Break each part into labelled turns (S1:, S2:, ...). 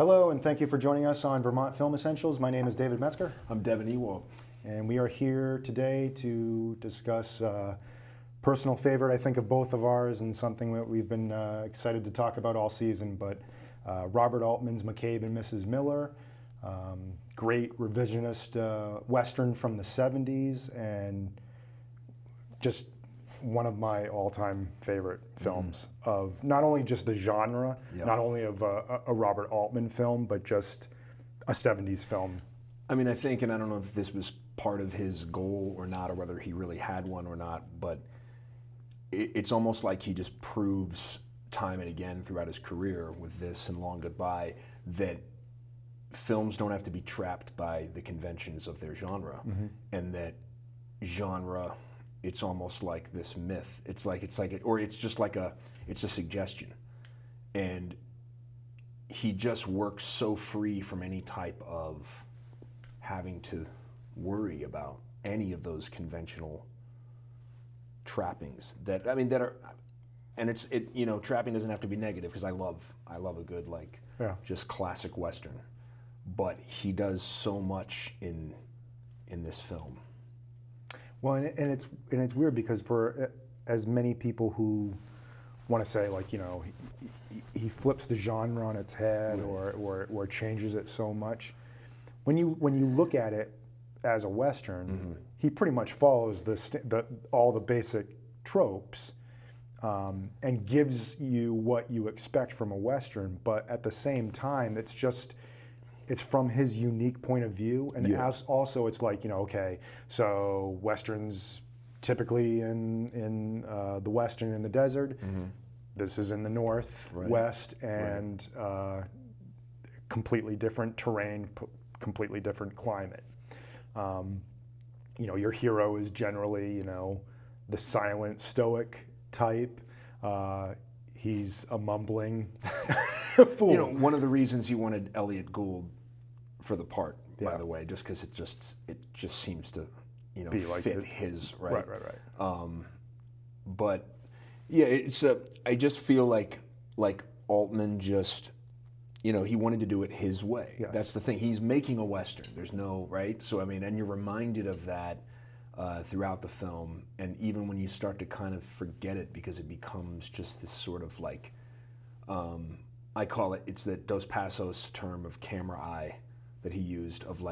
S1: Hello, and thank you for joining us on Vermont Film Essentials. My name is David Metzger.
S2: I'm Devon Ewald.
S1: And we are here today to discuss a personal favorite, I think, of both of ours, and something that we've been excited to talk about all season, but Robert Altman's McCabe and Mrs. Miller. Great revisionist Western from the 70s, and just one of my all-time favorite films of not only just the genre, not only of a Robert Altman film, but just a 70s film.
S2: I mean, I think, and I don't know if this was part of his goal or not, or whether he really had one or not, but it's almost like he just proves time and again throughout his career with this and Long Goodbye that films don't have to be trapped by the conventions of their genre, and that genre, it's almost like this myth. It's a suggestion, and he just works so free from any type of having to worry about any of those conventional trappings that are, and trapping doesn't have to be negative, because I love a good just classic Western, but he does so much in this film.
S1: Well, and it's weird because for as many people who want to say, he flips the genre on its head, right, or changes it so much, when you look at it as a Western, he pretty much follows all the basic tropes, and gives you what you expect from a Western, but at the same time, it's from his unique point of view, and also it's like, okay, so Westerns typically in the Western in the desert, this is in the Northwest, and completely different terrain, completely different climate. Your hero is generally, the silent, stoic type. He's a mumbling fool.
S2: One of the reasons he wanted Elliot Gould for the part, by the way, just because it just seems to, be like fit his right. But yeah, I just feel like Altman just, he wanted to do it his way.
S1: Yes.
S2: That's the thing. He's making a Western. There's no, right? So, I mean, and you're reminded of that throughout the film, and even when you start to kind of forget it, because it becomes just this sort of I call it's that Dos Passos term of camera eye that he used, of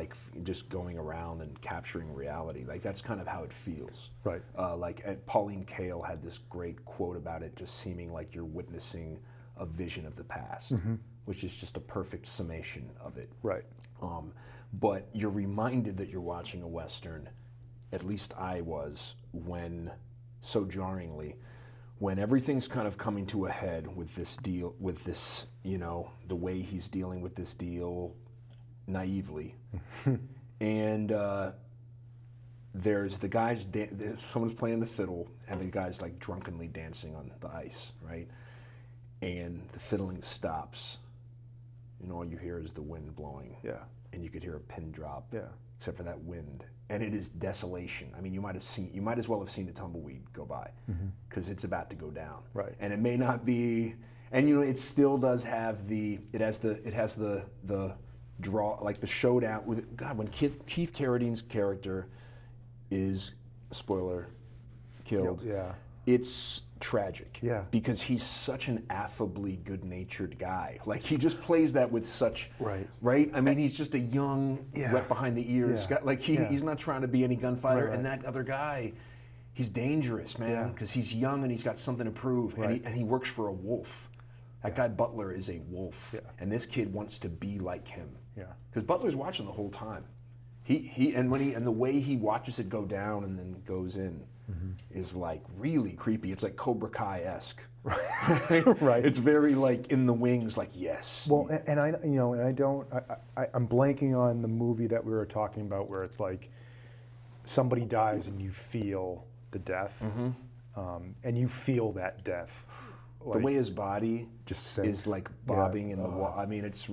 S2: just going around and capturing reality. That's kind of how it feels.
S1: Right.
S2: And Pauline Kael had this great quote about it, just seeming like you're witnessing a vision of the past, which is just a perfect summation of it.
S1: Right.
S2: But you're reminded that you're watching a Western, at least I was, so jarringly, when everything's kind of coming to a head with this deal, with this, the way he's dealing with this deal naively. And there's the guys, someone's playing the fiddle, and the guy's drunkenly dancing on the ice, right? And the fiddling stops, and all you hear is the wind blowing.
S1: Yeah.
S2: And you could hear a pin drop.
S1: Yeah.
S2: Except for that wind. And it is desolation. I mean, you might as well have seen a tumbleweed go by, because it's about to go down.
S1: Right.
S2: And it may not be, and it still does have the draw, the showdown with, God, when Keith Carradine's character is, spoiler, killed.
S1: Yeah.
S2: It's tragic.
S1: Yeah.
S2: Because he's such an affably good-natured guy. He just plays that with such, right? I mean, he's just a young, wet behind the ears guy. He's not trying to be any gunfighter. Right. And that other guy, he's dangerous, man, because he's young and he's got something to prove, and he works for a wolf. That guy Butler is a wolf, and this kid wants to be like him.
S1: Yeah.
S2: Because Butler's watching the whole time. And the way he watches it go down and then goes in is really creepy. It's like Cobra Kai-esque.
S1: Right.
S2: It's very in the wings, yes.
S1: Well, and I'm blanking on the movie that we were talking about where it's somebody dies and you feel the death, and you feel that death.
S2: The way his body
S1: just
S2: is bobbing in the water. I mean, it's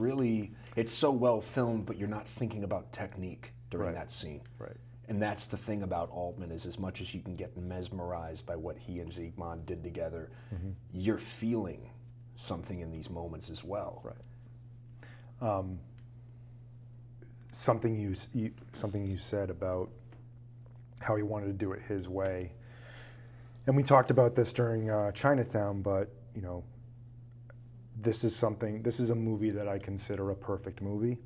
S2: so well filmed, but you're not thinking about technique during that scene.
S1: Right.
S2: And that's the thing about Altman, is as much as you can get mesmerized by what he and Zsigmond did together, you're feeling something in these moments as well.
S1: Right. something you said about how he wanted to do it his way, and we talked about this during Chinatown. But you know, this is a movie that I consider a perfect movie.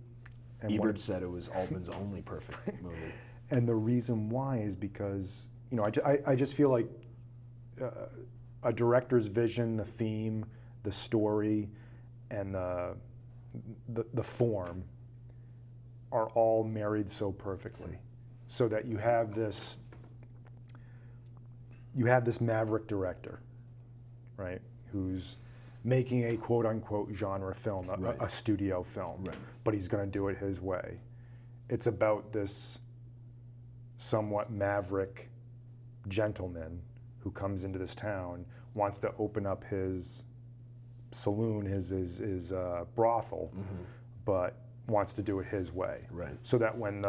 S1: And
S2: Ebert said it was Altman's only perfect movie.
S1: And the reason why is because, you know, I just feel like a director's vision, the theme, the story, and the form are all married so perfectly, so that you have this maverick director, right, who's making a quote-unquote genre film, a studio film, but he's going to do it his way. It's about this somewhat maverick gentleman who comes into this town, wants to open up his saloon, his brothel, but wants to do it his way.
S2: Right.
S1: So that when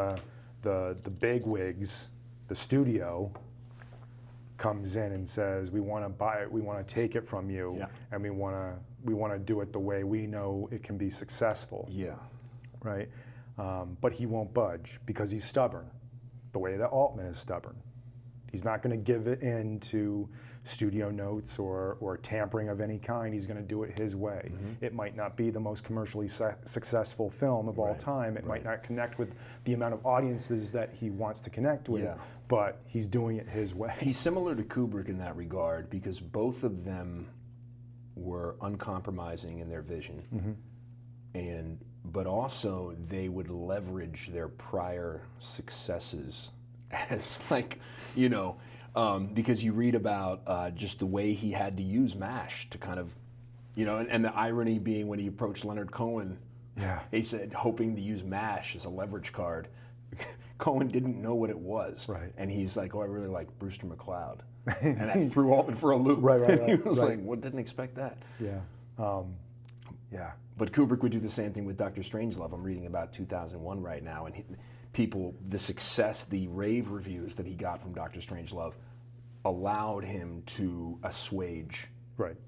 S1: the bigwigs, the studio, comes in and says, we want to buy it, we want to take it from you, and we want to do it the way we know it can be successful.
S2: Yeah.
S1: Right. But he won't budge because he's stubborn, the way that Altman is stubborn. He's not going to give it in to studio notes or tampering of any kind. He's going to do it his way. It might not be the most commercially successful film of all time. It might not connect with the amount of audiences that he wants to connect with, but he's doing it his way.
S2: He's similar to Kubrick in that regard because both of them were uncompromising in their vision, but also they would leverage their prior successes as, like, you know, because you read about just the way he had to use MASH to kind of, you know, and the irony being when he approached Leonard Cohen, he said hoping to use MASH as a leverage card. Cohen didn't know what it was, and he's like, "Oh, I really like Brewster McCloud," and that threw Altman for a loop. He was like, "Well, didn't expect that." But Kubrick would do the same thing with Dr. Strangelove. I'm reading about 2001 right now, and the success, the rave reviews that he got from Dr. Strangelove allowed him to assuage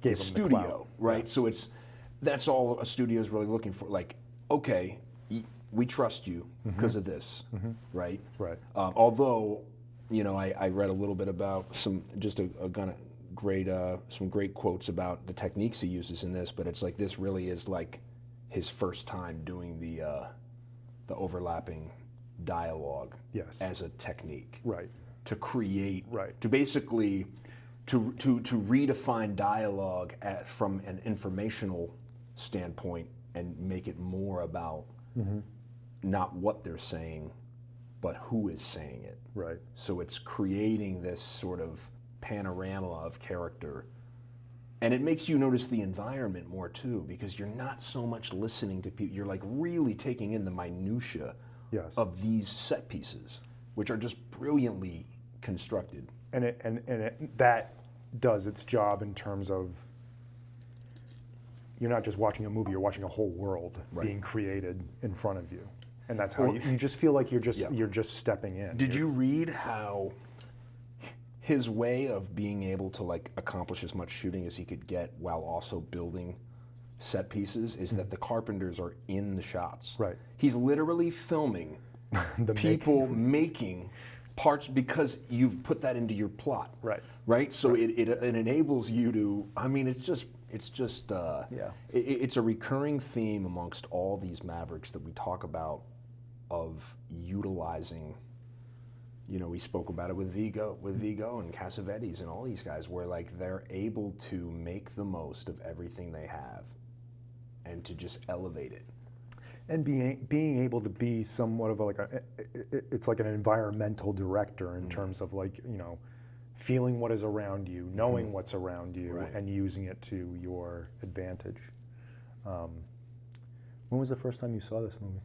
S2: the studio, So that's all a studio is really looking for. Like, okay, we trust you because of this, right? Although, you know, I read a little bit about some great quotes about the techniques he uses in this, but it's like this really is like his first time doing the overlapping dialogue as a technique, to create, to basically to redefine dialogue from an informational standpoint and make it more about not what they're saying, but who is saying it. So it's creating this sort of panorama of character, and it makes you notice the environment more too, because you're not so much listening to people, you're like really taking in the minutia of these set pieces, which are just brilliantly constructed.
S1: And that does its job in terms of you're not just watching a movie, you're watching a whole world being created in front of you. And that's how you just feel like you're just stepping in.
S2: Did you read how his way of being able to like accomplish as much shooting as he could get while also building set pieces is that the carpenters are in the shots. He's literally filming the people making parts because you've put that into your plot. So it enables you to, I mean, it's a recurring theme amongst all these mavericks that we talk about of utilizing. You know, we spoke about it with Vigo and Cassavetes and all these guys, where like they're able to make the most of everything they have and to just elevate it.
S1: And being able to be somewhat of it's like an environmental director in terms of, like, you know, feeling what is around you, knowing what's around you, and using it to your advantage. When was the first time you saw this movie?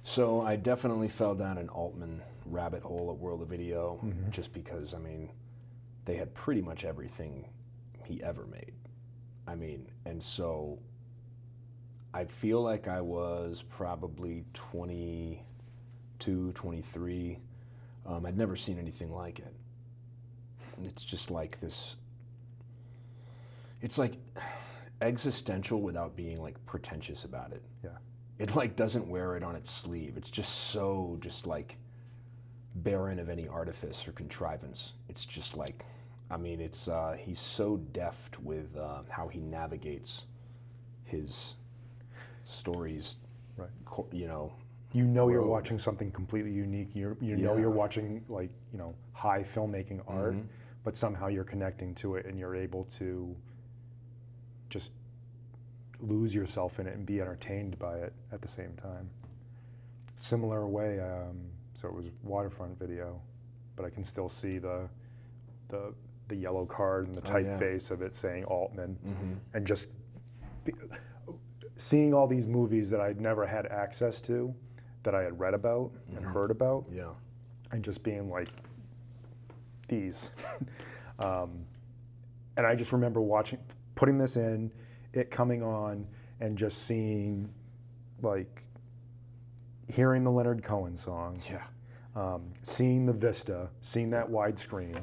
S2: So I definitely fell down an Altman rabbit hole at World of Video, just because, I mean, they had pretty much everything he ever made. I mean, and so I feel like I was probably 22, 23. I'd never seen anything like it. And it's just like this, it's like existential without being like pretentious about it. it like doesn't wear it on its sleeve. It's just so like barren of any artifice or contrivance. It's just like, I mean, it's he's so deft with how he navigates his stories.
S1: Right.
S2: You know.
S1: You're watching something completely unique. You know you're watching, like, high filmmaking art, but somehow you're connecting to it and you're able to just lose yourself in it and be entertained by it at the same time. Similar way, so it was waterfront video, but I can still see the yellow card and the typeface of it saying Altman, and just seeing all these movies that I'd never had access to, that I had read about and heard about, and just being like, these. And I just remember putting this in, it coming on, and just seeing, like, hearing the Leonard Cohen song, seeing the vista, seeing that widescreen,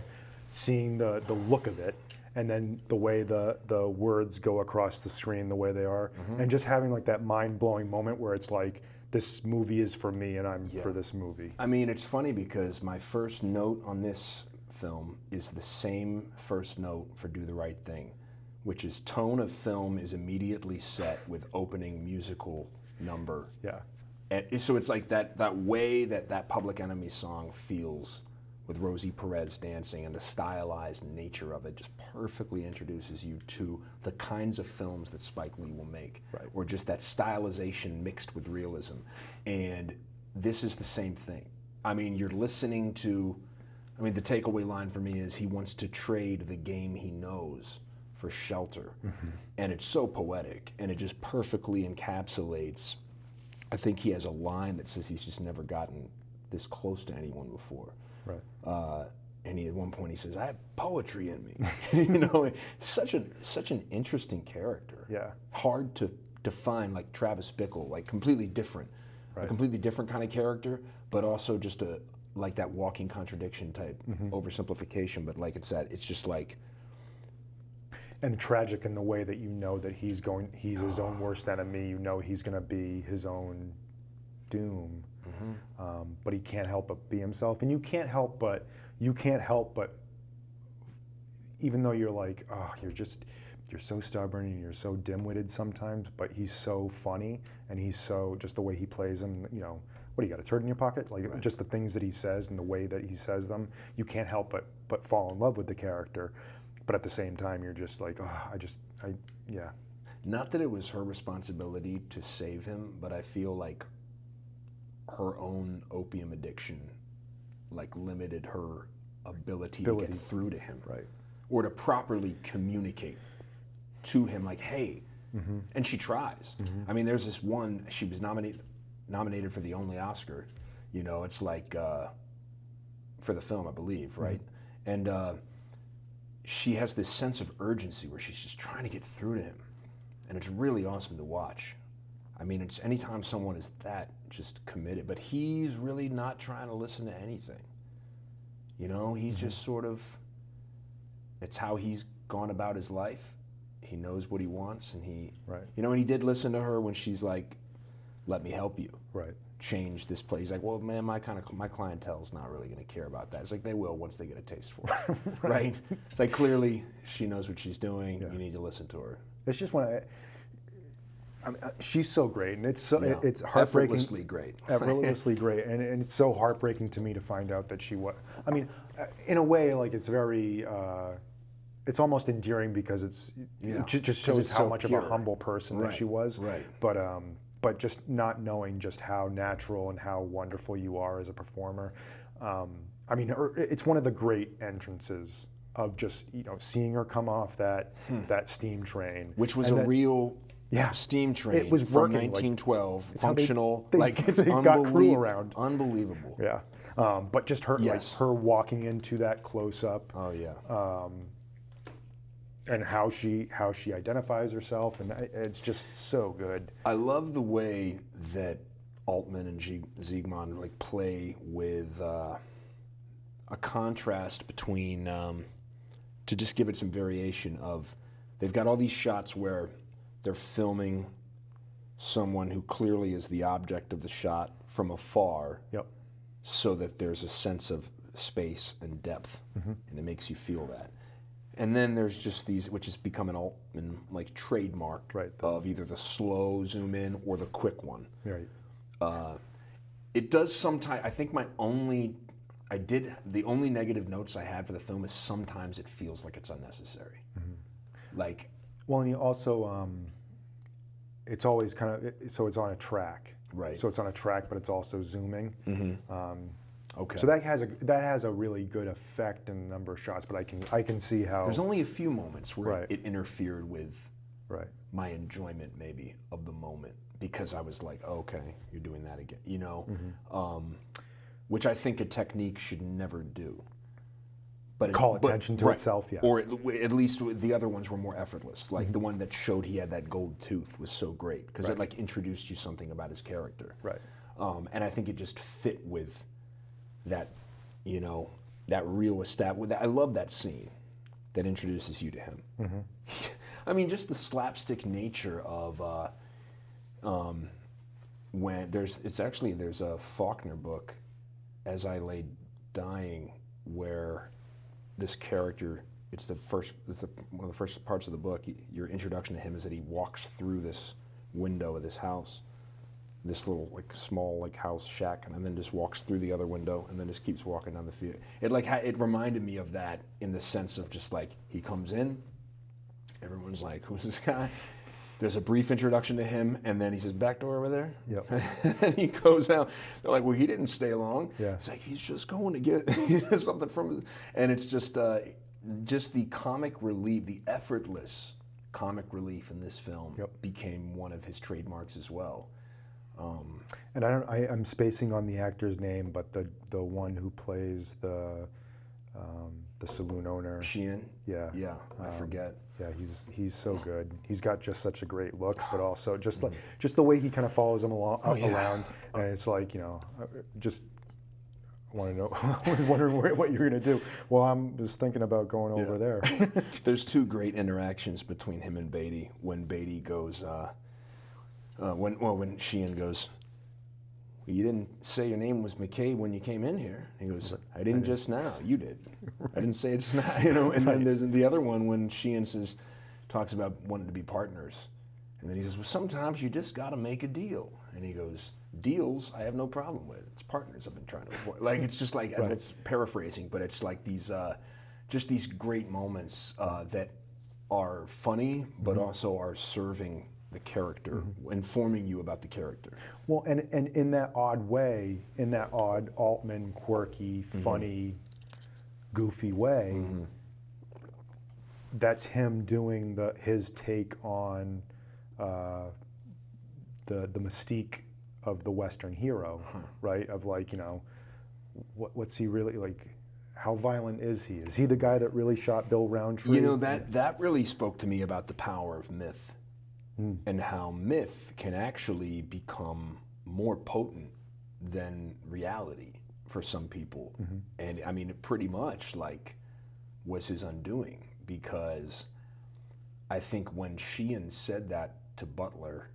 S1: seeing the look of it, and then the way the words go across the screen the way they are, and just having like that mind-blowing moment where it's like, this movie is for me and I'm for this movie.
S2: I mean, it's funny because my first note on this film is the same first note for Do the Right Thing, which is tone of film is immediately set with opening musical number.
S1: Yeah.
S2: And so it's like that way that Public Enemy song feels with Rosie Perez dancing, and the stylized nature of it just perfectly introduces you to the kinds of films that Spike Lee will make, or just that stylization mixed with realism. And this is the same thing. I mean, you're listening to, I mean, the takeaway line for me is he wants to trade the game he knows for shelter. And it's so poetic, and it just perfectly encapsulates, I think he has a line that says he's just never gotten this close to anyone before.
S1: Right.
S2: And at one point he says, "I have poetry in me." You know, such an interesting character.
S1: Yeah.
S2: Hard to define, like Travis Bickle, like completely different, a completely different kind of character, but also just like that walking contradiction type oversimplification. But like it's just like.
S1: And tragic in the way that that he's his own worst enemy. He's going to be his own doom. But he can't help but be himself, and you can't help but, even though you're like, oh, you're so stubborn and you're so dim-witted sometimes, but he's so funny, and he's so, just the way he plays him, what do you got, a turd in your pocket? Like, just the things that he says and the way that he says them, you can't help but fall in love with the character, but at the same time, you're just like, oh, yeah.
S2: Not that it was her responsibility to save him, but I feel like her own opium addiction, like, limited her ability to get through to him, or to properly communicate to him, like, hey, and she tries. I mean, there's this one, she was nominated for the only Oscar, it's like for the film, I believe, right? And she has this sense of urgency where she's just trying to get through to him, and it's really awesome to watch. I mean, it's anytime someone is that just committed, but he's really not trying to listen to anything. He's just sort of, it's how he's gone about his life. He knows what he wants, and and he did listen to her when she's like, let me help you. Change this place. He's like, well, man, my clientele's not really going to care about that. It's like, they will once they get a taste for it, right? It's like, clearly she knows what she's doing. You need to listen to her.
S1: It's just she's so great, and it's it's heartbreaking.
S2: Effortlessly great.
S1: Effortlessly great, and it's so heartbreaking to me to find out that she was. I mean, in a way, like, it's very. It's almost endearing because it just shows how much of a humble person that she was. But just not knowing just how natural and how wonderful you are as a performer. I mean, it's one of the great entrances of just seeing her come off that steam train,
S2: which was a real steam train.
S1: It was
S2: from
S1: working,
S2: 1912, functional.
S1: It's got crew around.
S2: Unbelievable.
S1: Yeah, but just her, like, her walking into that close up.
S2: Oh yeah.
S1: And how she identifies herself, and it's just so good.
S2: I love the way that Altman and Zsigmond like play with a contrast between, to just give it some variation of, they've got all these shots where they're filming someone who clearly is the object of the shot from afar,
S1: Yep.
S2: so that there's a sense of space and depth, and it makes you feel that. And then there's just these, which has become an Altman like trademark of either the slow zoom in or the quick one.
S1: Right.
S2: It does sometimes. I think the only negative notes I had for the film is sometimes it feels like it's unnecessary. Like,
S1: well, and you also, it's always kind of, so it's on a track.
S2: Right.
S1: So it's on a track, but it's also zooming.
S2: okay.
S1: So that has a really good effect in a number of shots, but I can see how
S2: There's only a few moments where it interfered with my enjoyment maybe of the moment, because I was like, okay, you're doing that again, you know, which I think a technique should never do. But
S1: call attention to itself, yeah.
S2: Or at least the other ones were more effortless. Like the one that showed he had that gold tooth was so great because it like introduced you something about his character.
S1: Right.
S2: And I think it just fit with that, you know, that real establishment. I love that scene that introduces you to him. I mean, just the slapstick nature of when there's a Faulkner book, As I Lay Dying, where this character, it's one of the first parts of the book. Your introduction to him is that he walks through this window of this house, this little like small like house shack, and then just walks through the other window, and then just keeps walking down the field. It reminded me of that in the sense of just like he comes in, everyone's like, who's this guy? There's a brief introduction to him, and then he says, back door over there?
S1: Yep.
S2: And he goes out. They're like, well, he didn't stay long.
S1: Yeah.
S2: It's like, he's just going to get something from, and it's just the comic relief, the effortless comic relief in this film became one of his trademarks as well.
S1: And I'm spacing on the actor's name, but the one who plays the saloon owner.
S2: Sheehan?
S1: Yeah.
S2: Yeah, I forget.
S1: Yeah, he's so good. He's got just such a great look, but also just like the way he kind of follows him around, and it's like, you know, just want to know. I was wondering what you're going to do. Well, I'm just thinking about going over there.
S2: There's two great interactions between him and Beatty. When Beatty goes, when Sheehan goes, well, you didn't say your name was McCabe when you came in here. He goes, I didn't just now. You did. I didn't say it just now. You know. And then there's the other one when Sheehan talks about wanting to be partners, and then he says, well, sometimes you just got to make a deal. And he goes, deals I have no problem with. It's partners I've been trying to avoid. Like it's just like it's paraphrasing, but it's like these just these great moments that are funny, but also are serving the character, informing you about the character.
S1: Well, and in that odd way, in that odd Altman, quirky, funny, goofy way, that's him doing his take on the mystique of the Western hero, right? Of like, you know, what's he really like? How violent is he? Is he the guy that really shot Bill Roundtree?
S2: You know, that really spoke to me about the power of myth. And how myth can actually become more potent than reality for some people. And I mean, it pretty much like was his undoing, because I think when Sheehan said that to Butler,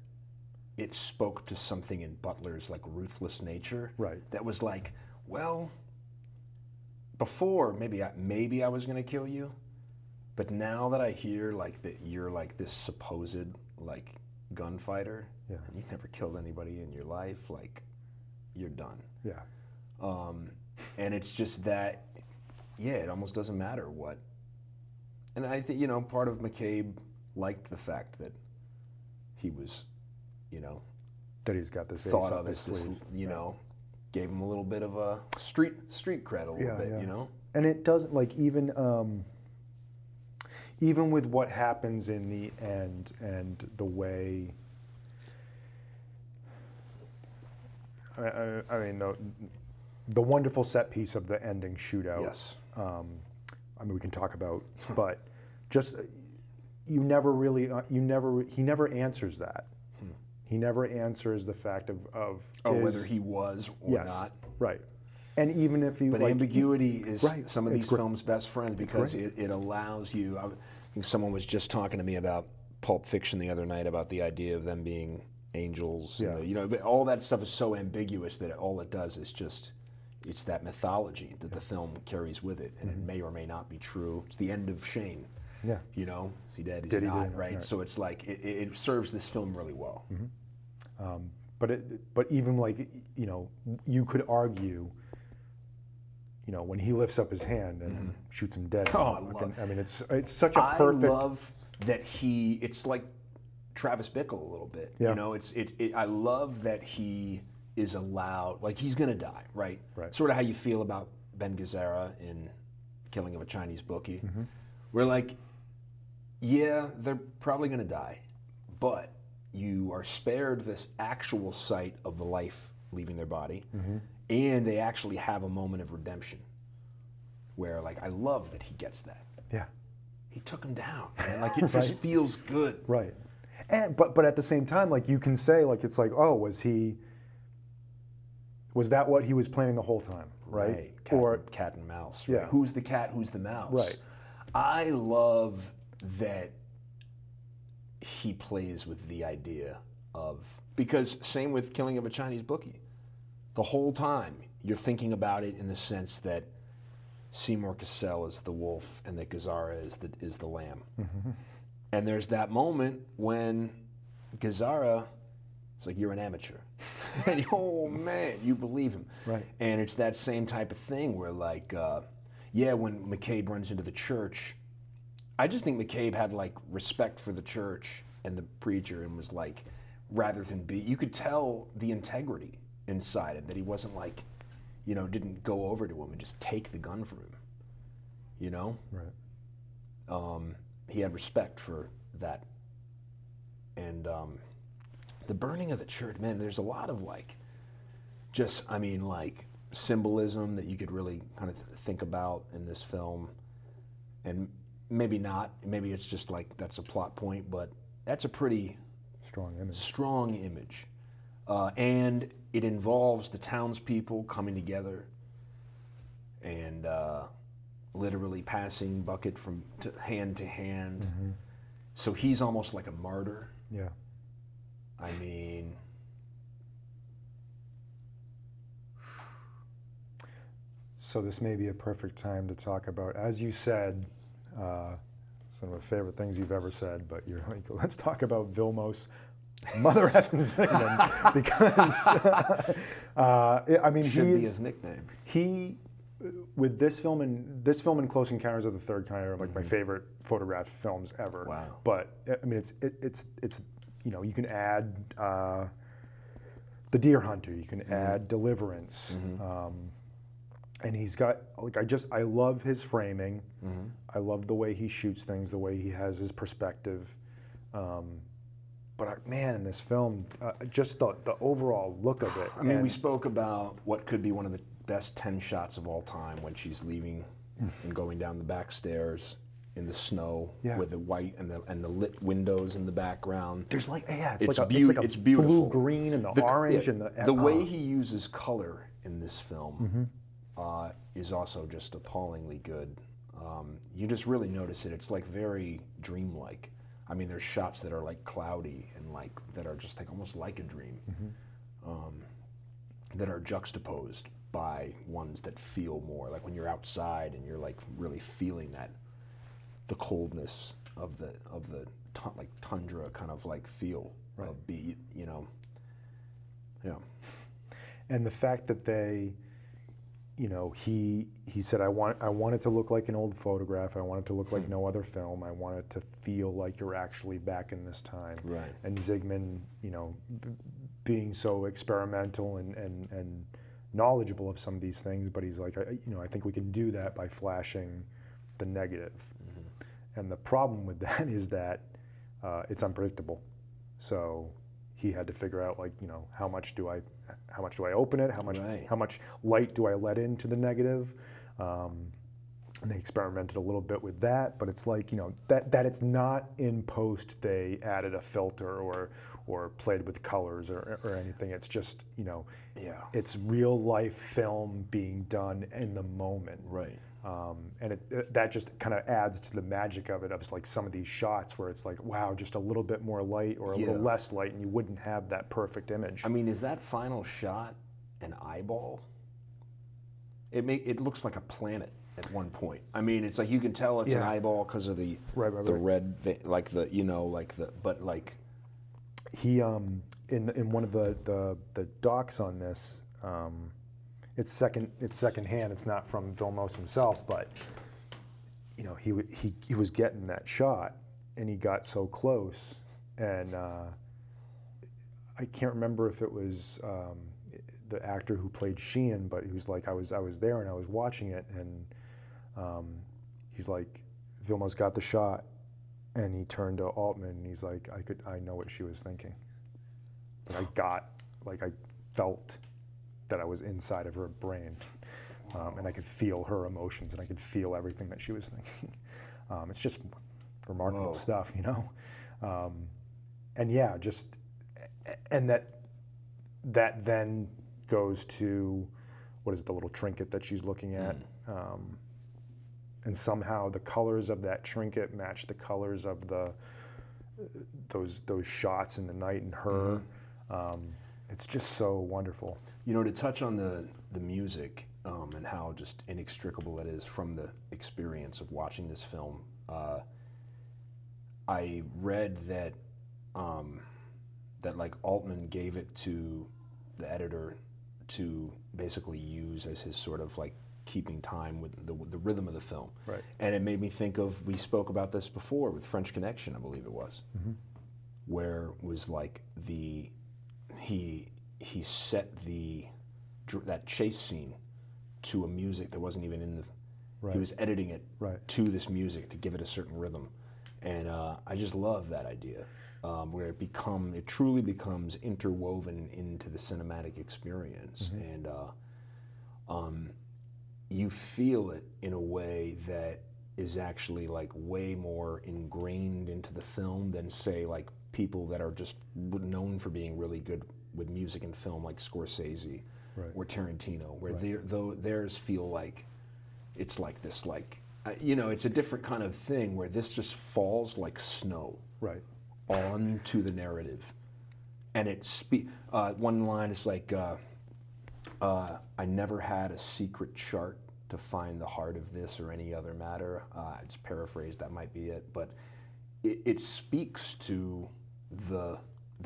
S2: it spoke to something in Butler's like ruthless nature. Right. That was like, well, before maybe I was going to kill you, but now that I hear like that you're like this supposed like gunfighter, and you never killed anybody in your life, like you're done. Yeah. And it's just that, it almost doesn't matter what. And I think, you know, part of McCabe liked the fact that he was, you know,
S1: that he's got this
S2: thought of as this, you know, gave him a little bit of a street cred a little bit, you know. And
S1: it doesn't like even with what happens in the end and the way, I mean, the wonderful set piece of the ending shootout. Yes. I mean, we can talk about, but just he never answers that. He never answers the fact of
S2: whether he was or not.
S1: Right. And even if you,
S2: but like, ambiguity is some of these films' best friends, because it allows you. I think someone was just talking to me about Pulp Fiction the other night, about the idea of them being angels.
S1: Yeah.
S2: And the, you know, but all that stuff is so ambiguous that all it does is just, it's that mythology that the film carries with it, and it may or may not be true. It's the end of Shane.
S1: Yeah.
S2: You know, is he dead? Is
S1: Did
S2: he
S1: he
S2: not?
S1: die?
S2: Right?
S1: Right.
S2: So it's like it serves this film really well.
S1: But even like, you know, you could argue, you know, when he lifts up his hand and shoots him dead.
S2: Oh,
S1: I mean, it's such a perfect.
S2: I love that it's like Travis Bickle a little bit.
S1: Yeah.
S2: You know, I love that he is allowed, like he's gonna die, right?
S1: Right.
S2: Sort of how you feel about Ben Gazzara in Killing of a Chinese Bookie. We're like, yeah, they're probably gonna die, but you are spared this actual sight of the life leaving their body, and they actually have a moment of redemption where, like, I love that he gets that.
S1: Yeah.
S2: He took him down, man. Like, it just feels good.
S1: Right. And but at the same time, like, you can say, like, it's like, oh, was that what he was planning the whole time, right?
S2: Cat and mouse. Right?
S1: Yeah.
S2: Who's the cat? Who's the mouse?
S1: Right.
S2: I love that he plays with the idea of, because same with Killing of a Chinese Bookie. The whole time you're thinking about it in the sense that Seymour Cassel is the wolf and that Gazzara is the lamb. And there's that moment when Gazzara is like, you're an amateur. And oh man, you believe him.
S1: Right.
S2: And it's that same type of thing where, like, yeah, when McCabe runs into the church, I just think McCabe had, like, respect for the church and the preacher and was like, rather than you could tell the integrity inside him, that he wasn't like, you know, didn't go over to him and just take the gun from him, you know?
S1: Right.
S2: He had respect for that. And the burning of the church, man, there's a lot of, like, just, I mean, like, symbolism that you could really kind of think about in this film. And maybe not, maybe it's just like that's a plot point, but that's a pretty strong image. And it involves the townspeople coming together and literally passing bucket from hand to hand. So he's almost like a martyr.
S1: Yeah.
S2: I mean,
S1: so this may be a perfect time to talk about, as you said, some of the favorite things you've ever said, but you're like, let's talk about Vilmos, Mother effing Sigmond, because I mean,
S2: should be his nickname.
S1: He, with this film and Close Encounters of the Third Kind are like my favorite photograph films ever.
S2: Wow.
S1: But I mean, it's you know, you can add The Deer Hunter, you can add Deliverance. And he's got, like, I love his framing. I love the way he shoots things, the way he has his perspective. But man, in this film, just the overall look of it.
S2: I mean, we spoke about what could be one of the best 10 shots of all time when she's leaving and going down the back stairs in the snow with the white and the lit windows in the background.
S1: There's like, yeah,
S2: it's
S1: like
S2: beautiful.
S1: Blue green and the orange and
S2: the way he uses color in this film is also just appallingly good. You just really notice it. It's like very dreamlike. I mean, there's shots that are like cloudy and like that are just like almost like a dream, that are juxtaposed by ones that feel more like when you're outside and you're like really feeling that the coldness of the like tundra kind of like feel of you know,
S1: and the fact that they, you know, he said, I want it to look like an old photograph. I want it to look like no other film. I want it to feel like you're actually back in this time.
S2: Right.
S1: And Zsigmond, you know, being so experimental and knowledgeable of some of these things, but he's like, you know, I think we can do that by flashing the negative. And the problem with that is that it's unpredictable. So he had to figure out, like, you know, how much do I open it? How much light do I let into the negative? And they experimented a little bit with that, but it's like, you know, that it's not in post they added a filter or played with colors or anything. It's just, you know, it's real life film being done in the moment.
S2: Right.
S1: And that just kind of adds to the magic of it, of like some of these shots where it's like, wow, just a little bit more light or a little less light, and you wouldn't have that perfect image.
S2: I mean, is that final shot an eyeball? It looks like a planet at one point. I mean, it's like you can tell it's an eyeball because of the red, like the but like
S1: he in one of the docs on this. It's secondhand. It's not from Vilmos himself, but you know, he was getting that shot, and he got so close, and I can't remember if it was the actor who played Sheehan, but he was like, I was there and I was watching it, and he's like, Vilmos got the shot, and he turned to Altman, and he's like, I know what she was thinking. I felt that I was inside of her brain, and I could feel her emotions, and I could feel everything that she was thinking. It's just remarkable stuff, you know? And yeah, and that then goes to, what is it, the little trinket that she's looking at, and somehow the colors of that trinket match the colors of those shots in the night and her. It's just so wonderful.
S2: You know, to touch on the music and how just inextricable it is from the experience of watching this film, I read that that like Altman gave it to the editor to basically use as his sort of like keeping time with the rhythm of the film.
S1: Right.
S2: And it made me think of, we spoke about this before with French Connection, I believe it was, where it was like he set that chase scene to a music that wasn't even in the. Right. He was editing it to this music to give it a certain rhythm, and I just love that idea, where it truly becomes interwoven into the cinematic experience, and you feel it in a way that is actually like way more ingrained into the film than, say, like people that are just known for being really good with music and film, like Scorsese or Tarantino, where theirs feel like it's like this, like you know, it's a different kind of thing where this just falls like snow onto the narrative, and one line is like, I never had a secret chart to find the heart of this or any other matter. It's paraphrased, that might be it, but it speaks to the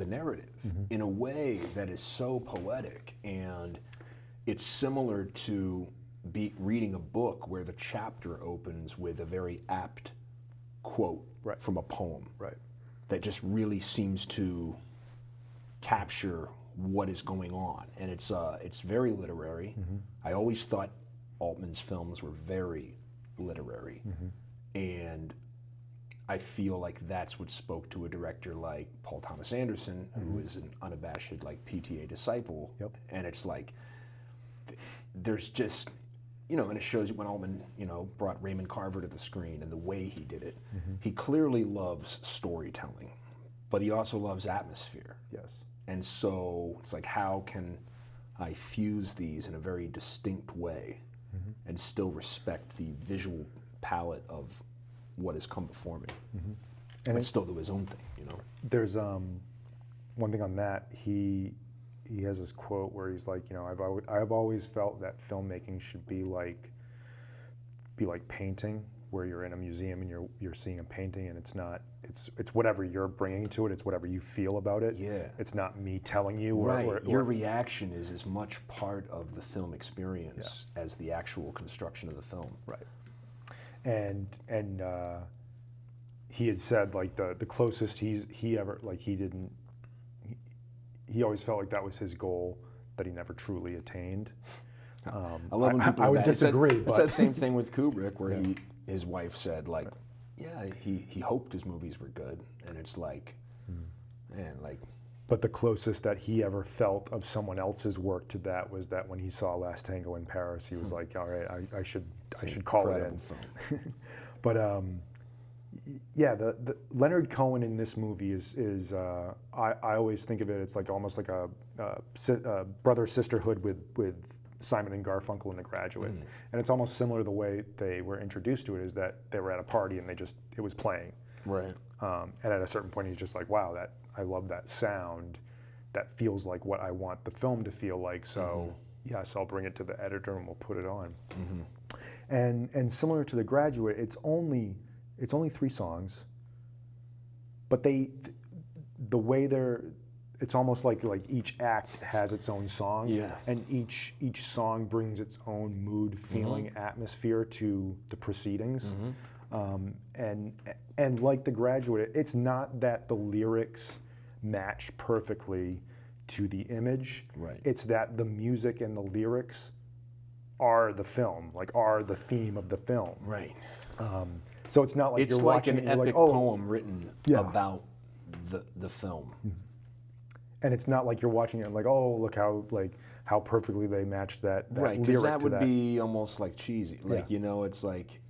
S2: narrative in a way that is so poetic, and it's similar to reading a book where the chapter opens with a very apt quote from a poem that just really seems to capture what is going on, and it's very literary. I always thought Altman's films were very literary, and I feel like that's what spoke to a director like Paul Thomas Anderson, who is an unabashed like PTA disciple. And it's like, there's just, you know, and it shows you when Altman, you know, brought Raymond Carver to the screen and the way he did it. He clearly loves storytelling, but he also loves atmosphere.
S1: Yes.
S2: And so it's like, how can I fuse these in a very distinct way and still respect the visual palette of what has come before me, and still do his own thing, you know. There's
S1: one thing on that. He has this quote where he's like, you know, I've always felt that filmmaking should be like painting, where you're in a museum and you're seeing a painting, and it's whatever you're bringing to it. It's whatever you feel about it.
S2: Yeah.
S1: It's not me telling you.
S2: Or your reaction is as much part of the film experience as the actual construction of the film.
S1: Right. And he had said like the closest he ever, like, he always felt like that was his goal that he never truly attained.
S2: I love when people
S1: I would disagree.
S2: It's that same thing with Kubrick, where his wife said like, he hoped his movies were good, and it's like, man, like.
S1: But the closest that he ever felt of someone else's work to that was that when he saw Last Tango in Paris, he was like, all right, I should call it in.
S2: Film.
S1: But the Leonard Cohen in this movie is I always think of it, it's like almost like a brother sisterhood with Simon and Garfunkel in The Graduate, and it's almost similar. The way they were introduced to it is that they were at a party and it was playing,
S2: Right.
S1: and at a certain point he's just like, wow, I love that sound. That feels like what I want the film to feel like. So yes, I'll bring it to the editor and we'll put it on. And similar to The Graduate, it's only 3 songs, but the way it's almost like each act has its own song, and each song brings its own mood, feeling, atmosphere to the proceedings. And like The Graduate, it's not that the lyrics match perfectly to the image.
S2: Right.
S1: It's that the music and the lyrics are the film, like are the theme of the film.
S2: Right.
S1: So it's not like
S2: It's
S1: you're
S2: like
S1: watching
S2: an
S1: it and you're
S2: epic
S1: like, oh,
S2: poem written about the film.
S1: and it's not like you're watching it and like, oh, look how perfectly they matched that
S2: Right,
S1: lyric
S2: because that
S1: to
S2: would
S1: that.
S2: be almost like cheesy. Like, it's like,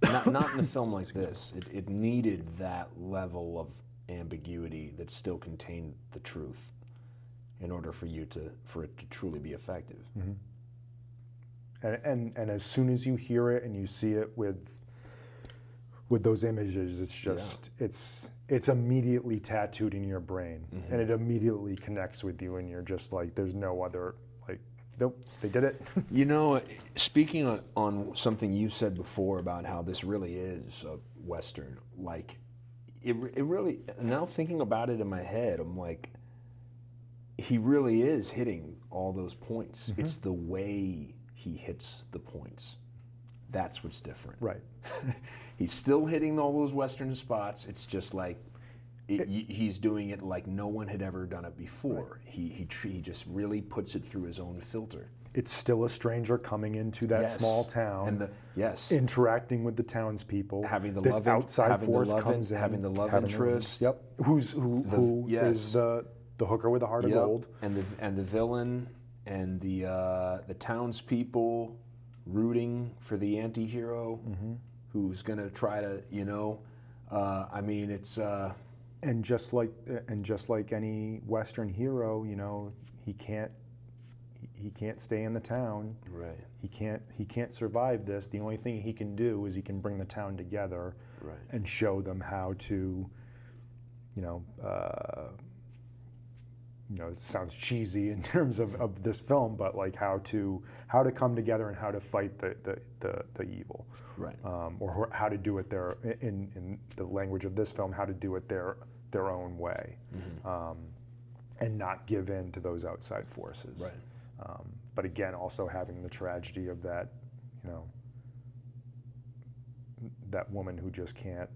S2: not in a film like this. It needed that level of ambiguity that still contained the truth in order for it to truly be effective.
S1: And as soon as you hear it and you see it with those images, it's just it's immediately tattooed in your brain, and it immediately connects with you, and you're just like, there's no other, like, nope, they did it.
S2: Speaking on something you said before about how this really is a Western, like, it really, now thinking about it in my head, I'm like, he really is hitting all those points. It's the way he hits the points. That's what's different.
S1: Right.
S2: He's still hitting all those Western spots. It's just like he's doing it like no one had ever done it before. Right. He just really puts it through his own filter.
S1: It's still a stranger coming into that small town, and interacting with the townspeople.
S2: Having
S1: this outside force comes in,
S2: having the love interest.
S1: Yep. Who is the hooker with the heart of gold,
S2: and the villain, and the townspeople rooting for the anti-hero who's going to try to, I mean, it's
S1: and just like any Western hero, he can't stay in the town.
S2: Right.
S1: He can't survive this. The only thing he can do is he can bring the town together, and show them how to, it sounds cheesy in terms of this film, but like how to come together and how to fight the evil,
S2: right?
S1: Or how to do it in the language of this film, how to do it their own way, and not give in to those outside forces.
S2: Right.
S1: But again, also having the tragedy of that, that woman who just can't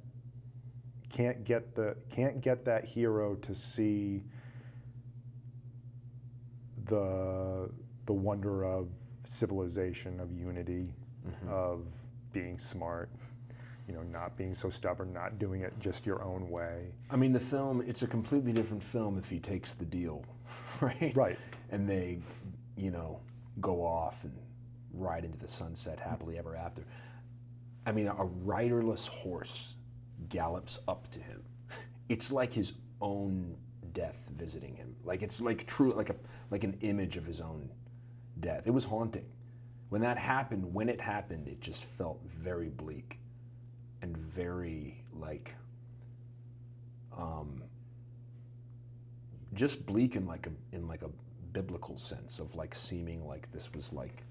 S1: get that hero to see the wonder of civilization, of unity, of being smart, not being so stubborn, not doing it just your own way.
S2: I mean, the film, it's a completely different film if he takes the deal, right?
S1: Right.
S2: And they, go off and ride into the sunset happily ever after. I mean, a riderless horse gallops up to him. It's like his own death visiting him. Like, it's like true, like an image of his own death. It was haunting. When it happened, it just felt very bleak and very like, just bleak in like a biblical sense of like seeming like this was like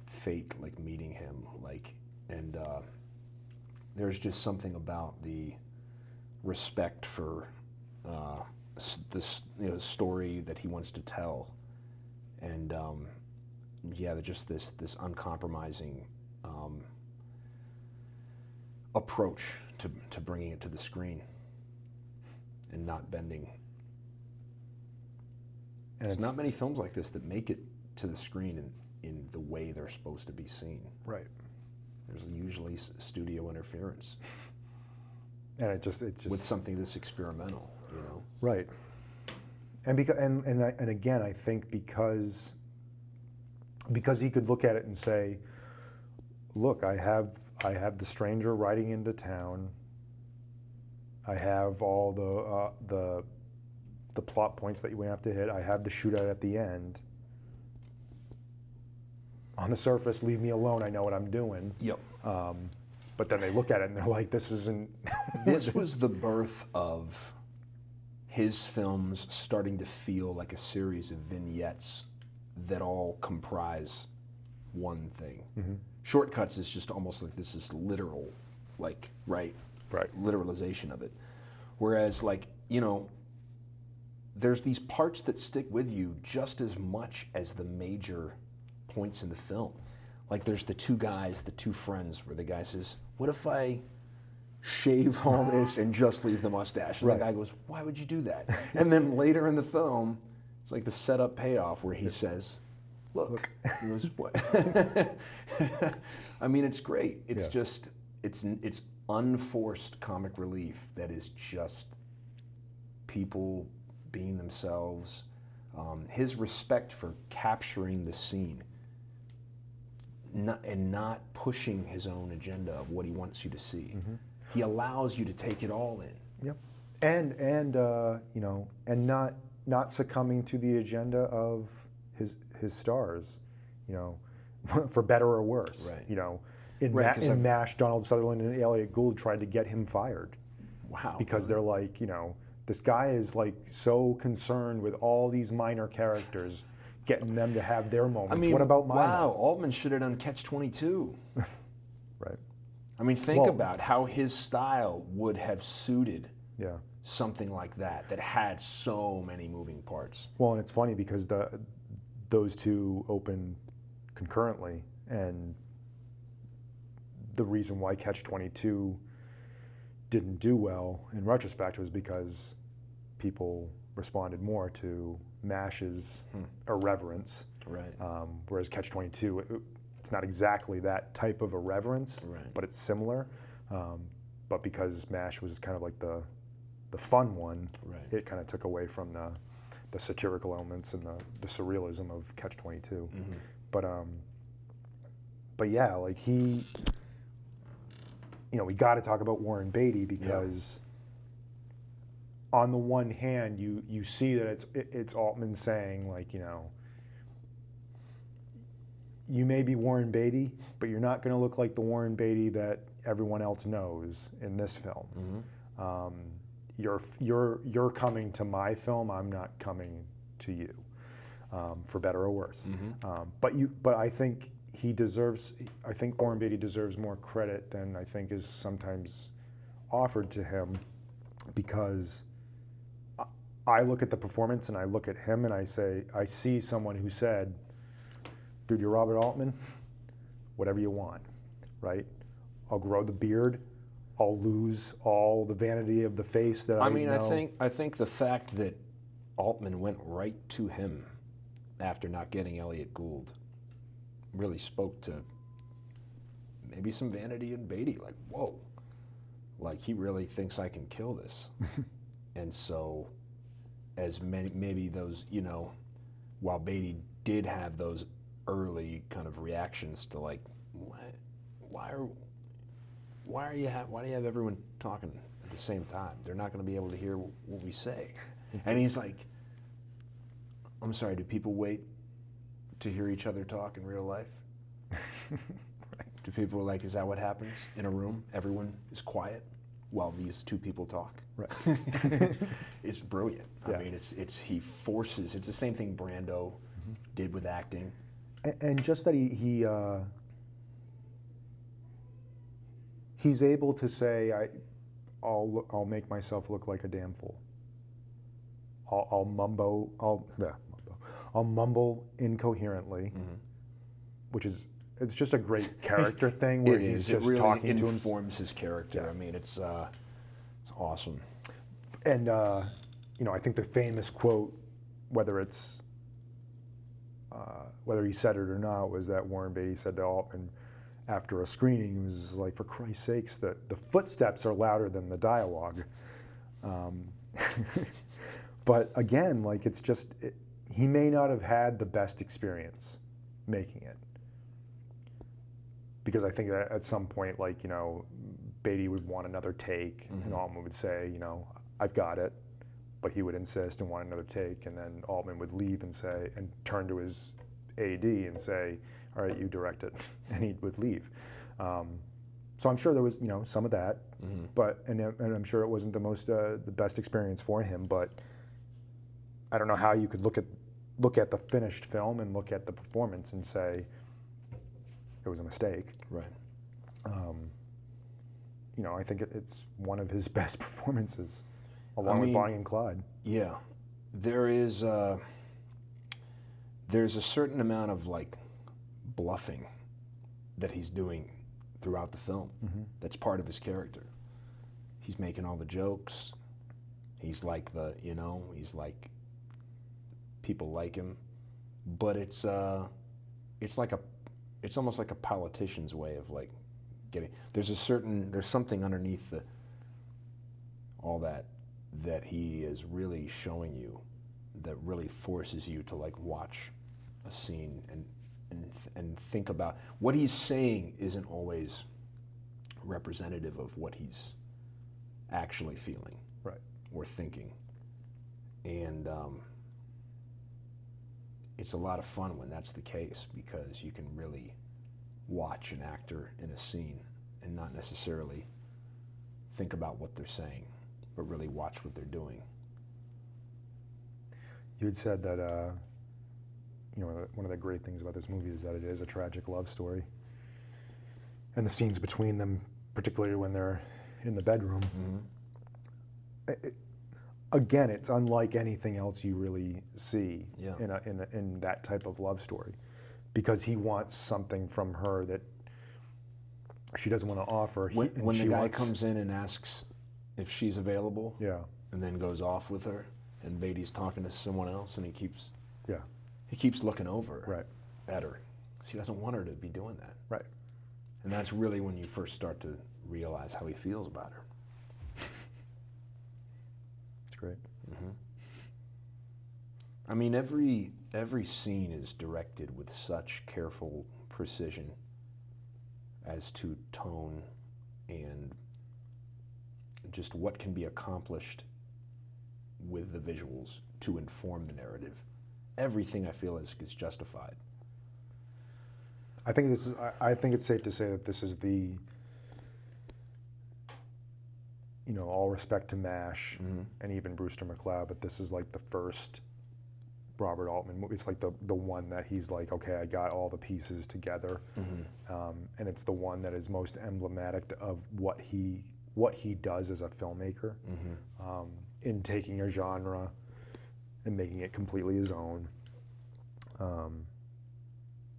S2: fate, like meeting him, like, and there's just something about the respect for this story that he wants to tell, and just this uncompromising approach to bringing it to the screen and not bending. And there's not many films like this that make it to the screen in the way they're supposed to be seen.
S1: Right.
S2: There's usually studio interference.
S1: And it just
S2: with something this experimental,
S1: Right. And and again, I think because he could look at it and say, look, I have the stranger riding into town. I have all the plot points that you have to hit. I have the shootout at the end. on the surface, leave me alone, I know what I'm doing.
S2: Yep.
S1: But then they look at it and they're like, this isn't...
S2: This was the birth of his films starting to feel like a series of vignettes that all comprise one thing. Mm-hmm. Shortcuts is just almost like this is literal, like, right, literalization of it. Whereas, like, you know, there's these parts that stick with you just as much as the major points in the film. Like, there's the two guys, the two friends, where the guy says, what if I shave all this and just leave the mustache? And the guy goes, why would you do that? And then later in the film, it's like the setup payoff where he says, look. He goes, what? I mean, it's great. It's just, it's unforced comic relief that is just people being themselves. His respect for capturing the scene and not pushing his own agenda of what he wants you to see. Mm-hmm. He allows you to take it all in.
S1: Yep. And you know, and not succumbing to the agenda of his stars, you know, for better or worse.
S2: Right.
S1: You know, in MASH, Donald Sutherland and Elliot Gould tried to get him fired.
S2: Wow.
S1: Because they're like, you know, this guy is like so concerned with all these minor characters, getting them to have their moments. I mean, what about mine?
S2: Wow, Altman should have done Catch-22.
S1: Right.
S2: I mean, think about how his style would have suited
S1: yeah.
S2: something like that had so many moving parts.
S1: Well, and it's funny because those two open concurrently, and the reason why Catch-22 didn't do well in retrospect was because people responded more to MASH's irreverence,
S2: right?
S1: Whereas Catch-22, it's not exactly that type of irreverence,
S2: right.
S1: but it's similar. But because MASH was kind of like the fun one,
S2: right.
S1: it kind of took away from the satirical elements and the surrealism of Catch-22. Mm-hmm. But yeah, like he, you know, we got to talk about Warren Beatty because on the one hand, you see that it's Altman saying, like, you know, you may be Warren Beatty, but you're not going to look like the Warren Beatty that everyone else knows in this film. Mm-hmm. You're coming to my film. I'm not coming to you, for better or worse. Mm-hmm. But I think I think Warren Beatty deserves more credit than I think is sometimes offered to him, because I look at the performance and I look at him and I see someone who said, dude, you're Robert Altman, whatever you want, right? I'll grow the beard, I'll lose all the vanity of the face that I mean, know.
S2: I think the fact that Altman went right to him after not getting Elliot Gould really spoke to maybe some vanity in Beatty, like, whoa, like he really thinks I can kill this. And so as many, maybe those, you know, while Beatty did have those early kind of reactions to like, why do you have everyone talking at the same time? They're not going to be able to hear what we say. And he's like, I'm sorry, do people wait to hear each other talk in real life? Right. Do people like, is that what happens in a room? Everyone is quiet while these two people talk.
S1: Right.
S2: It's brilliant. Yeah. I mean, it's he forces. It's the same thing Brando did with acting.
S1: And just that he's able to say, I'll make myself look like a damn fool. I'll mumble incoherently, which is, it's just a great character thing where he's just
S2: really
S1: talking to himself.
S2: It informs his character. Yeah. I mean, it's awesome.
S1: And you know, I think the famous quote, whether he said it or not, was that Warren Beatty said to Altman after a screening, he was like, for Christ's sakes, the footsteps are louder than the dialogue. But again, like, it's just, he may not have had the best experience making it. Because I think that at some point, like, you know, Beatty would want another take, and Altman would say, you know, I've got it. But he would insist and want another take, and then Altman would leave and say, and turn to his AD and say, all right, you direct it, and he would leave. So I'm sure there was, some of that, but and I'm sure it wasn't the best experience for him. But I don't know how you could look at the finished film and look at the performance and say it was a mistake.
S2: Right.
S1: I think it's one of his best performances, along with Bonnie and Clyde.
S2: Yeah, there's a certain amount of like bluffing that he's doing throughout the film. That's part of his character. He's making all the jokes. He's like he's like, people like him, but it's almost like a politician's way of like getting. There's something underneath all that he is really showing you, that really forces you to like watch a scene and think about what he's saying. Isn't always representative of what he's actually feeling,
S1: right,
S2: or thinking, and it's a lot of fun when that's the case, because you can really watch an actor in a scene and not necessarily think about what they're saying, but really watch what they're doing.
S1: You had said that one of the great things about this movie is that it is a tragic love story, and the scenes between them, particularly when they're in the bedroom. Again, it's unlike anything else you really see in that type of love story, because he wants something from her that she doesn't want to offer.
S2: When the guy comes in and asks if she's available, and then goes off with her, and Beatty's talking to someone else, and he keeps looking over at her. He doesn't want her to be doing that.
S1: Right.
S2: And that's really when you first start to realize how he feels about her.
S1: It's great.
S2: I mean, every scene is directed with such careful precision as to tone and just what can be accomplished with the visuals to inform the narrative. Everything, I feel, is justified.
S1: I think it's safe to say that this is the, all respect to MASH and even Brewster McCloud, but this is like the first Robert Altman movie. It's like the one that he's like, okay, I got all the pieces together, and it's the one that is most emblematic of what he does as a filmmaker, in taking a genre and making it completely his own.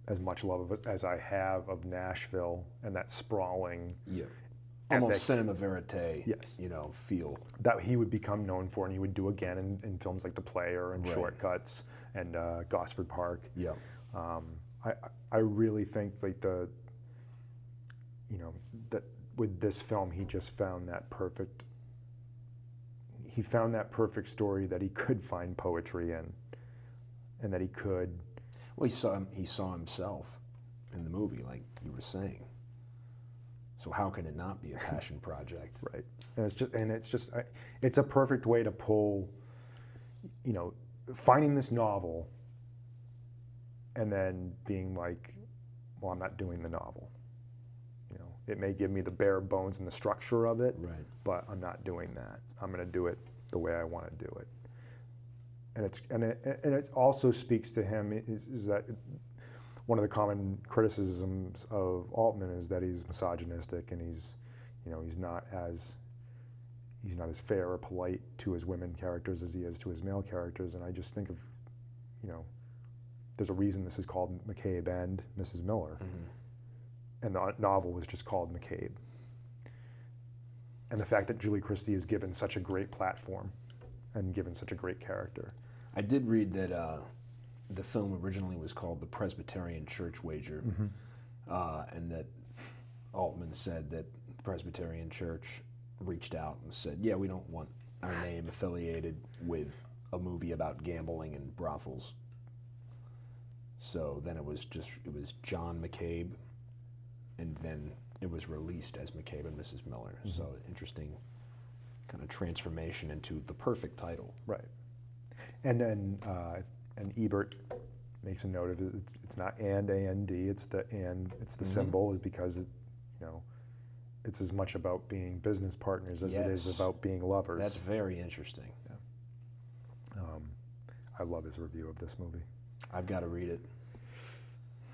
S1: As much love as I have of Nashville and that sprawling,
S2: almost cinema verite, feel
S1: that he would become known for, and he would do again in films like The Player and Shortcuts and Gosford Park. I really think like that with this film he just found that perfect. He found that perfect story that he could find poetry in, and that he could.
S2: Well, he saw himself in the movie, like you were saying. So how can it not be a passion project?
S1: Right. And it's a perfect way to pull, finding this novel and then being like, well, I'm not doing the novel. It may give me the bare bones and the structure of it, but I'm not doing that. I'm going to do it the way I want to do it. And it also speaks to him is that one of the common criticisms of Altman is that he's misogynistic, and he's not as fair or polite to his women characters as he is to his male characters. And I just think of, there's a reason this is called McCabe and Mrs. Miller, and the novel was just called McCabe. And the fact that Juliechristie is given such a great platform and given such a great character.
S2: I did read that the film originally was called The Presbyterian Church Wager, and that Altman said that the Presbyterian Church reached out and said, yeah, we don't want our name affiliated with a movie about gambling and brothels. So then it was John McCabe, and then it was released as McCabe and Mrs. Miller. So interesting kind of transformation into the perfect title.
S1: Right. And then and Ebert makes a note of it. It's not and, it's the and, it's the symbol, is because it's, you know, it's as much about being business partners as it is about being lovers.
S2: That's very interesting.
S1: Yeah. I love his review of this movie.
S2: I've got to read it.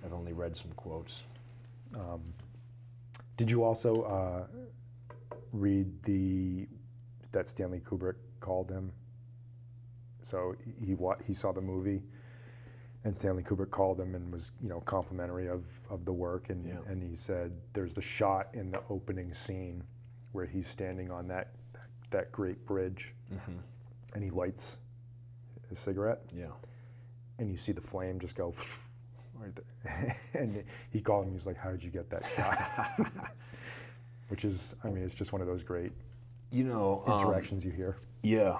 S2: I've only read some quotes.
S1: Did you also read that Stanley Kubrick called him? So he saw the movie, and Stanley Kubrick called him and was, you know, complimentary of the work, and he said there's the shot in the opening scene where he's standing on that great bridge, and he lights a cigarette, and you see the flame just go right there. And he called him, he's like, how did you get that shot? Which is, I mean, it's just one of those great, you know, interactions you hear.
S2: Yeah.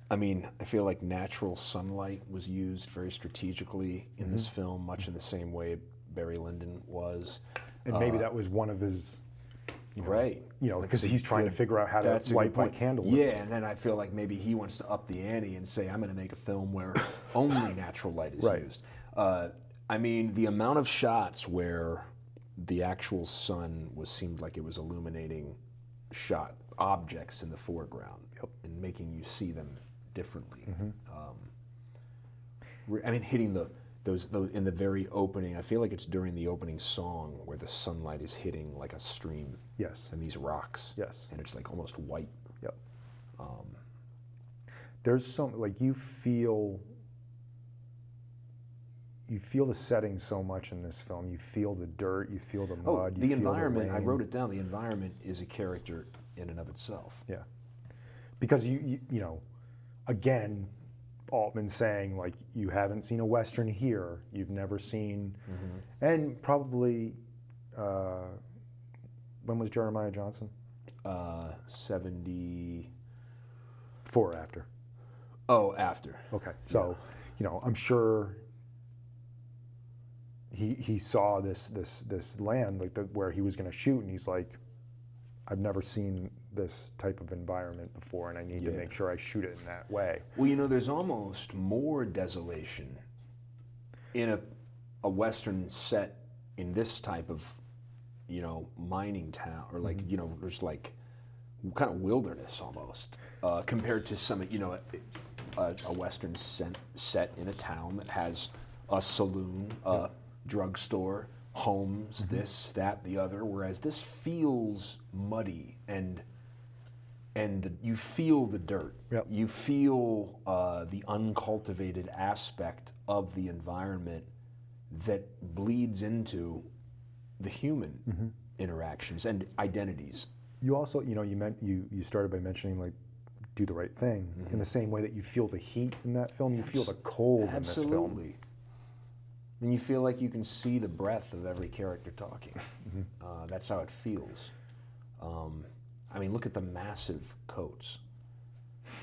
S2: I mean, I feel like natural sunlight was used very strategically in this film, much in the same way Barry Lyndon was.
S1: And maybe that was one of his, you know,
S2: right?
S1: You know, because he's trying to figure out how to light my candle.
S2: Yeah, and then I feel like maybe he wants to up the ante and say, I'm going to make a film where only natural light is used. I mean, the amount of shots where the actual sun seemed like it was illuminating objects in the foreground and making you see them differently. I mean, hitting those in the very opening. I feel like it's during the opening song where the sunlight is hitting like a stream.
S1: Yes.
S2: And these rocks.
S1: Yes.
S2: And it's like almost white.
S1: Yep. There's some, like, you feel the setting so much in this film. You feel the dirt, you feel the mud,
S2: the environment. I wrote it down. The environment is a character in and of itself.
S1: Yeah. Because you know, again, Altman saying, like, you haven't seen a Western here, you've never seen, and probably, when was Jeremiah Johnson?
S2: 74
S1: after.
S2: Oh, after.
S1: Okay, so, you know, I'm sure he saw this land, like, where he was going to shoot, and he's like, I've never seen this type of environment before, and I need to make sure I shoot it in that way.
S2: Well, you know, there's almost more desolation in a Western set in this type of, you know, mining town, or like, you know, there's like kind of wilderness almost, compared to some, you know, a Western set in a town that has a saloon, a drugstore, homes, this, that, the other, whereas this feels muddy, and you feel the dirt. You feel the uncultivated aspect of the environment that bleeds into the human interactions and identities.
S1: You also, you know, you started by mentioning, like, do the right thing. In the same way that you feel the heat in that film, you feel the cold in this film.
S2: Absolutely. And you feel like you can see the breath of every character talking. That's how it feels. I mean, look at the massive coats.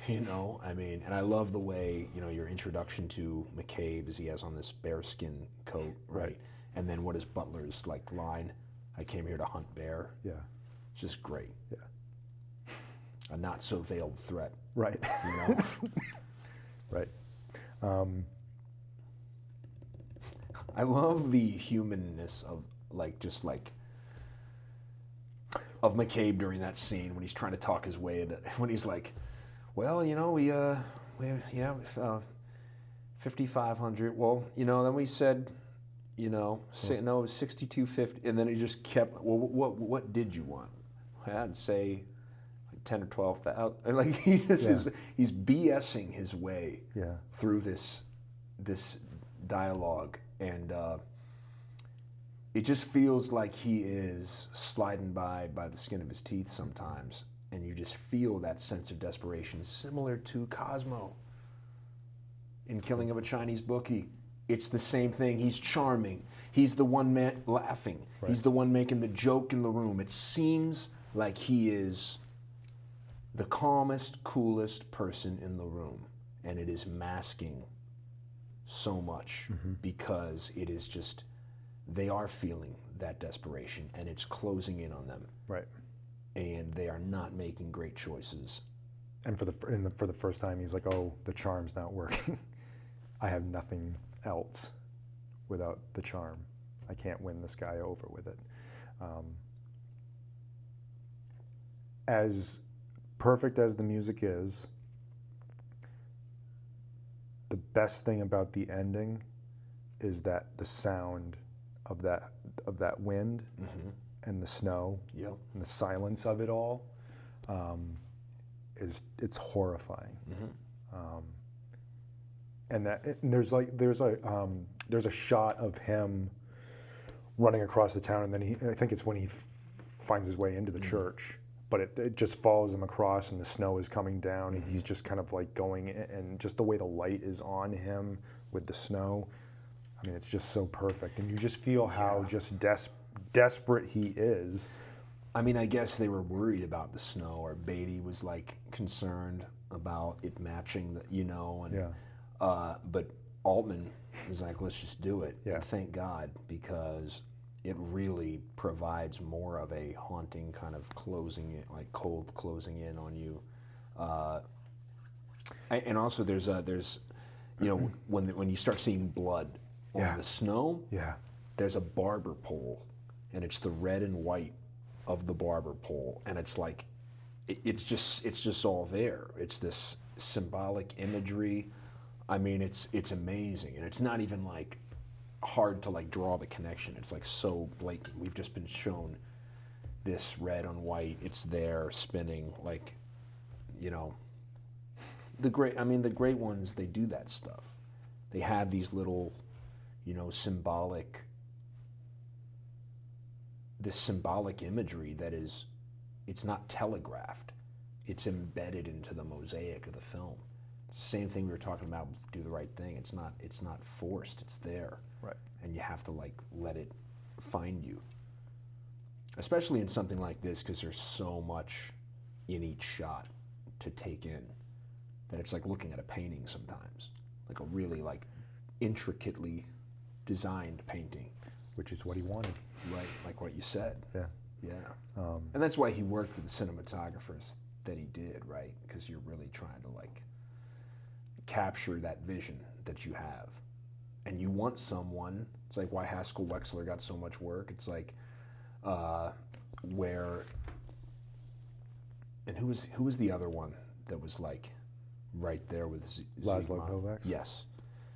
S2: You know, I mean, and I love the way, you know, your introduction to McCabe is he has on this bearskin coat, right? And then what is Butler's, like, line? I came here to hunt bear.
S1: Yeah.
S2: It's just great.
S1: Yeah.
S2: A not so veiled threat.
S1: Right.
S2: You know?
S1: Right.
S2: I love the humanness of, like, just like, of McCabe during that scene when he's trying to talk his way into, when he's like, well, you know, we 5,500. Well, you know, then we said, you know, no, it was 6,250, and then he just kept. Well, what did you want? I'd say like 10 or 12,000. Like, he just he's BSing his way through this dialogue, and it just feels like he is sliding by the skin of his teeth sometimes, and you just feel that sense of desperation, similar to Cosmo in Killing of a Chinese Bookie. It's the same thing. He's charming. He's the one man laughing. Right. He's the one making the joke in the room. It seems like he is the calmest, coolest person in the room, and it is masking so much because it is just, they are feeling that desperation, and it's closing in on them.
S1: Right.
S2: And they are not making great choices.
S1: And for the first time, he's like, "Oh, the charm's not working. I have nothing else without the charm. I can't win this guy over with it. As perfect as the music is, the best thing about the ending is that the sound of that wind and the snow and the silence of it all it's horrifying. And there's a shot of him running across the town, and then I think it's when he finds his way into the church, but it just follows him across, and the snow is coming down, and he's just kind of like going, and just the way the light is on him with the snow, I mean, it's just so perfect, and you just feel how just desperate he is.
S2: I mean, I guess they were worried about the snow, or Beatty was like concerned about it matching the, but Altman was like, let's just do it.
S1: Yeah.
S2: And thank God, because it really provides more of a haunting kind of cold closing in on you. And also there's when you start seeing blood on the snow, there's a barber pole, and it's the red and white of the barber pole, and it's like, it's just all there. It's this symbolic imagery. I mean, it's amazing, and it's not even like hard to like draw the connection. It's like so blatant. We've just been shown this red on white. It's there spinning, like, the great ones, they do that stuff. They have these little, symbolic imagery that is, it's not telegraphed. It's embedded into the mosaic of the film. It's the same thing we were talking about with Do the Right Thing. It's not forced. It's there.
S1: Right.
S2: And you have to like let it find you. Especially in something like this, because there's so much in each shot to take in that it's like looking at a painting sometimes, like a really like intricately designed painting.
S1: Which is what he wanted.
S2: Right, like what you said.
S1: Yeah.
S2: Yeah. And that's why he worked with the cinematographers that he did, right? Because you're really trying to like capture that vision that you have. And you want someone, it's like why Haskell Wexler got so much work. It's like who was the other one that was like right there with
S1: Laszlo
S2: Zsigmond?
S1: Kovacs?
S2: Yes.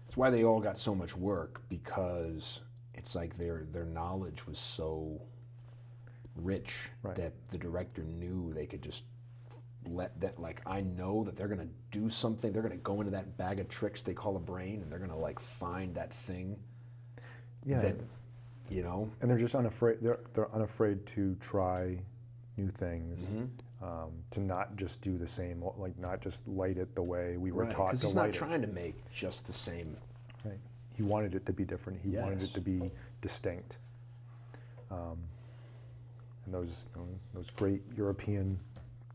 S2: It's why they all got so much work, because it's like their knowledge was so rich that the director knew they could just let that, like, I know that they're going to do something. They're going to go into that bag of tricks they call a brain, and they're going to like find that thing.
S1: Yeah.
S2: That,
S1: And they're just unafraid. They're unafraid to try new things. To not just do the same, like not just light it the way we were taught to light it.
S2: Because he's not trying to make just the same.
S1: Right. He wanted it to be different. He wanted it to be distinct. And those great European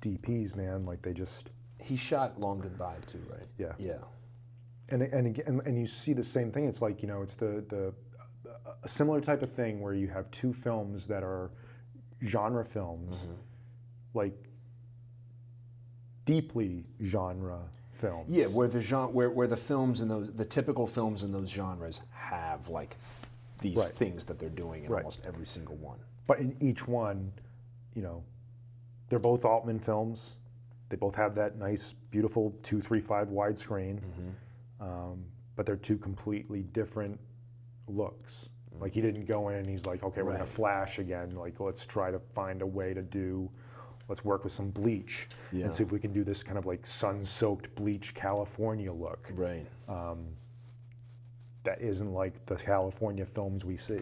S1: DPs, man, like they just.
S2: He shot Long Goodbye too, right?
S1: Yeah.
S2: Yeah.
S1: And you see the same thing. It's like, it's a similar type of thing where you have two films that are genre films, like deeply genre films.
S2: Yeah, where the where the films and the typical films in those genres have like these things that they're doing in almost every single one.
S1: But in each one, they're both Altman films. They both have that nice, beautiful 2.35 widescreen, but they're two completely different looks. Like he didn't go in and he's like, okay, we're gonna flash again. Like let's try to find a way to let's work with some bleach and see if we can do this kind of like sun-soaked bleach California look.
S2: Right.
S1: That isn't like the California films we see.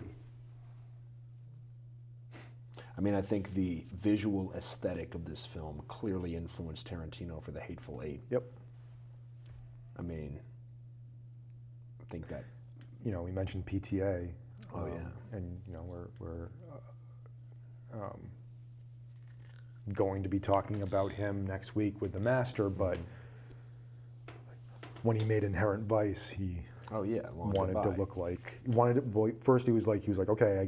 S2: I mean, I think the visual aesthetic of this film clearly influenced Tarantino for The Hateful Eight.
S1: Yep.
S2: I mean, I think that.
S1: We mentioned PTA.
S2: Oh yeah.
S1: And we're going to be talking about him next week with The Master, but when he made Inherent Vice, he wanted to look like first he was like, okay,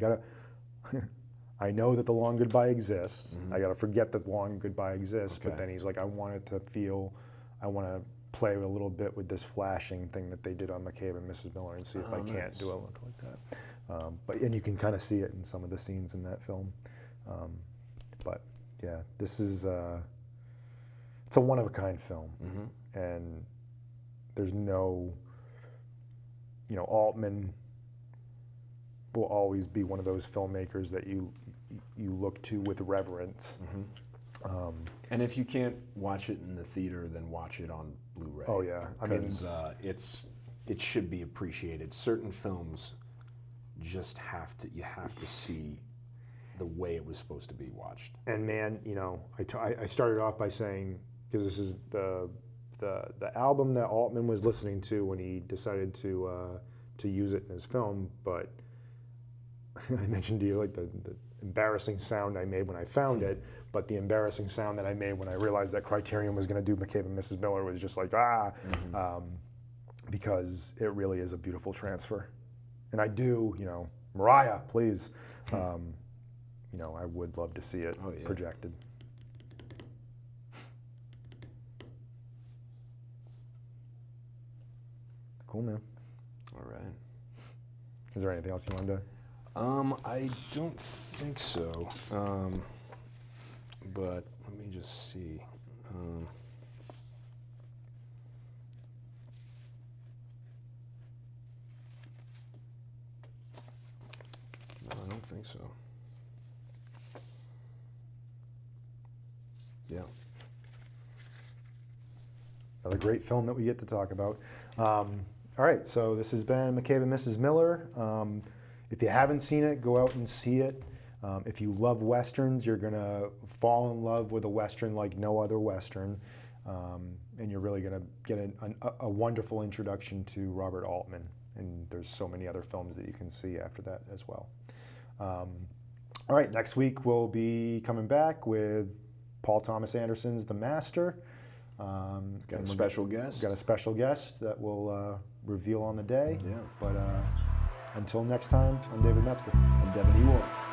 S1: I know that The Long Goodbye exists. I gotta forget that The Long Goodbye exists. But then he's like, I want to play a little bit with this flashing thing that they did on McCabe and Mrs. Miller and see if I can't do a look like that. And you can kind of see it in some of the scenes in that film. But yeah, this is it's a one-of-a-kind film, and there's no, Altman will always be one of those filmmakers that you look to with reverence.
S2: And if you can't watch it in the theater, then watch it on Blu-ray.
S1: Oh yeah,
S2: because it should be appreciated. Certain films just have to see the way it was supposed to be watched.
S1: And man, I started off by saying, because this is the album that Altman was listening to when he decided to use it in his film, but I mentioned to you like the embarrassing sound I made when I found it, but the embarrassing sound that I made when I realized that Criterion was going to do McCabe and Mrs. Miller was just like, because it really is a beautiful transfer. And I do, Mariah, please, I would love to see it projected. Cool, man.
S2: All right.
S1: Is there anything else you wanted to?
S2: I don't think so. But let me just see. No, I don't think so. Yeah.
S1: Another great film that we get to talk about. All right, so this has been McCabe and Mrs. Miller. If you haven't seen it, go out and see it. If you love Westerns, you're going to fall in love with a Western like no other Western. And you're really going to get a wonderful introduction to Robert Altman. And there's so many other films that you can see after that as well. All right, next week we'll be coming back with Paul Thomas Anderson's The Master.
S2: Got a special guest.
S1: Got a special guest that we'll reveal on the day.
S2: Yeah.
S1: But until next time, I'm David Metzger.
S2: I'm Devon.